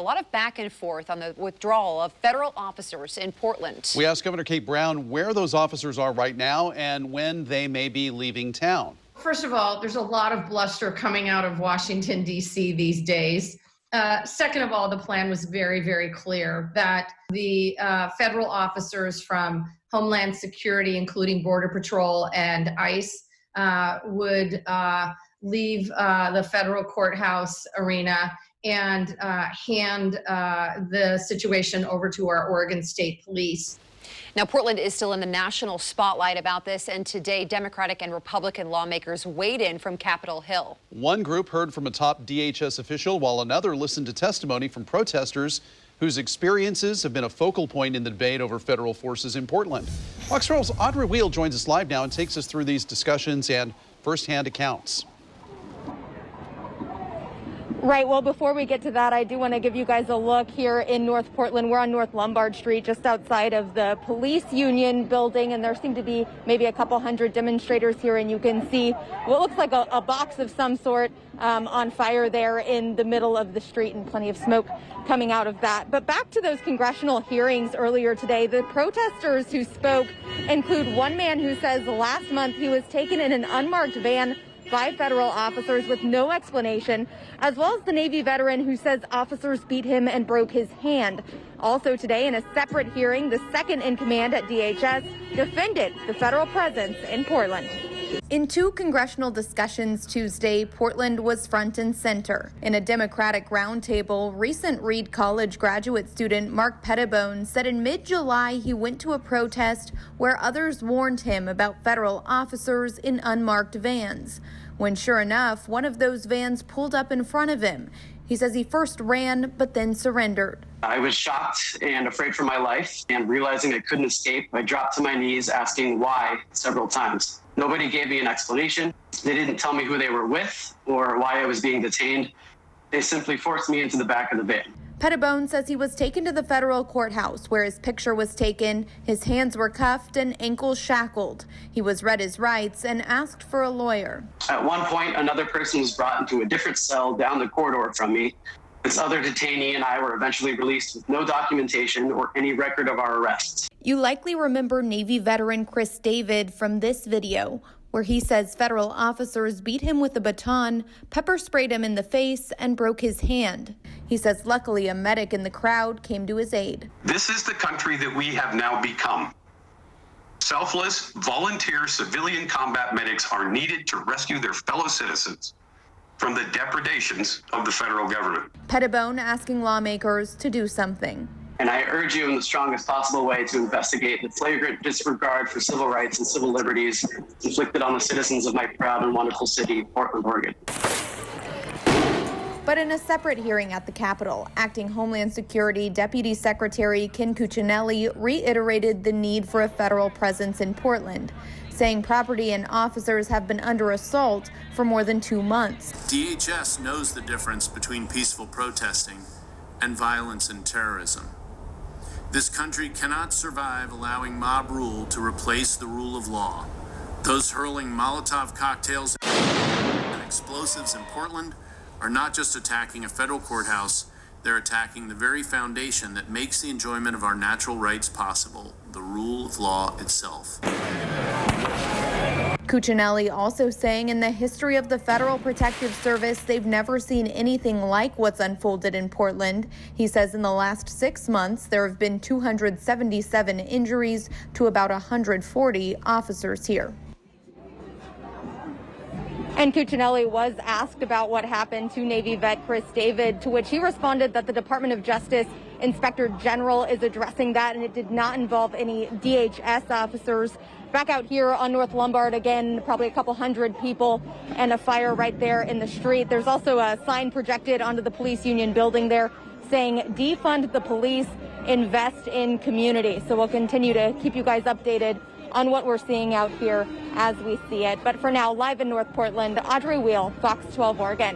A lot of back and forth on the withdrawal of federal officers in Portland. We asked Governor Kate Brown where those officers are right now and when they may be leaving town. First of all, there's a lot of bluster coming out of Washington, D.C. these days. Second of all, the plan was very, very clear that the federal officers from Homeland Security, including Border Patrol and ICE, would leave the federal courthouse arena and hand the situation over to our Oregon State Police. Now, Portland is still in the national spotlight about this, and today Democratic and Republican lawmakers weighed in from Capitol Hill. One group heard from a top DHS official, while another listened to testimony from protesters whose experiences have been a focal point in the debate over federal forces in Portland. Fox 12's Audrey Wheel joins us live now and takes us through these discussions and firsthand accounts. Right. Well, before we get to that, I do want to give you guys a look here in North Portland. We're on North Lombard Street, just outside of the police union building, and there seem to be maybe a couple hundred demonstrators here, and you can see what looks like a box of some sort on fire there in the middle of the street, and plenty of smoke coming out of that. But back to those congressional hearings earlier today, the protesters who spoke include one man who says last month he was taken in an unmarked van by federal officers with no explanation, as well as the Navy veteran who says officers beat him and broke his hand. Also today, in a separate hearing, the second in command at DHS defended the federal presence in Portland. In two congressional discussions Tuesday, Portland was front and center. In a Democratic roundtable, recent Reed College graduate student Mark Pettibone said in mid-July he went to a protest where others warned him about federal officers in unmarked vans. When sure enough, one of those vans pulled up in front of him. He says he first ran, but then surrendered. I was shocked and afraid for my life, and realizing I couldn't escape, I dropped to my knees asking why several times. Nobody gave me an explanation. They didn't tell me who they were with or why I was being detained. They simply forced me into the back of the van. Pettibone says he was taken to the federal courthouse where his picture was taken. His hands were cuffed and ankles shackled. He was read his rights and asked for a lawyer. At one point, another person was brought into a different cell down the corridor from me. This other detainee and I were eventually released with no documentation or any record of our arrests. You likely remember Navy veteran Chris David from this video, where he says federal officers beat him with a baton, pepper sprayed him in the face, and broke his hand. He says luckily a medic in the crowd came to his aid. This is the country that we have now become. Selfless, volunteer civilian combat medics are needed to rescue their fellow citizens from the depredations of the federal government. Pettibone asking lawmakers to do something. And I urge you in the strongest possible way to investigate the flagrant disregard for civil rights and civil liberties inflicted on the citizens of my proud and wonderful city, Portland, Oregon. But in a separate hearing at the Capitol, Acting Homeland Security Deputy Secretary Ken Cuccinelli reiterated the need for a federal presence in Portland, saying property and officers have been under assault for more than 2 months. DHS knows the difference between peaceful protesting and violence and terrorism. This country cannot survive allowing mob rule to replace the rule of law. Those hurling Molotov cocktails and explosives in Portland are not just attacking a federal courthouse, they're attacking the very foundation that makes the enjoyment of our natural rights possible, the rule of law itself. Cuccinelli also saying in the history of the Federal Protective Service, they've never seen anything like what's unfolded in Portland. He says in the last 6 months, there have been 277 injuries to about 140 officers here. And Cuccinelli was asked about what happened to Navy vet Chris David, to which he responded that the Department of Justice Inspector General is addressing that, and it did not involve any DHS officers. Back out here on North Lombard, again, probably a couple hundred people and a fire right there in the street. There's also a sign projected onto the police union building there saying, defund the police, invest in community. So we'll continue to keep you guys updated on what we're seeing out here as we see it. But for now, live in North Portland, Audrey Wheel, Fox 12 Oregon.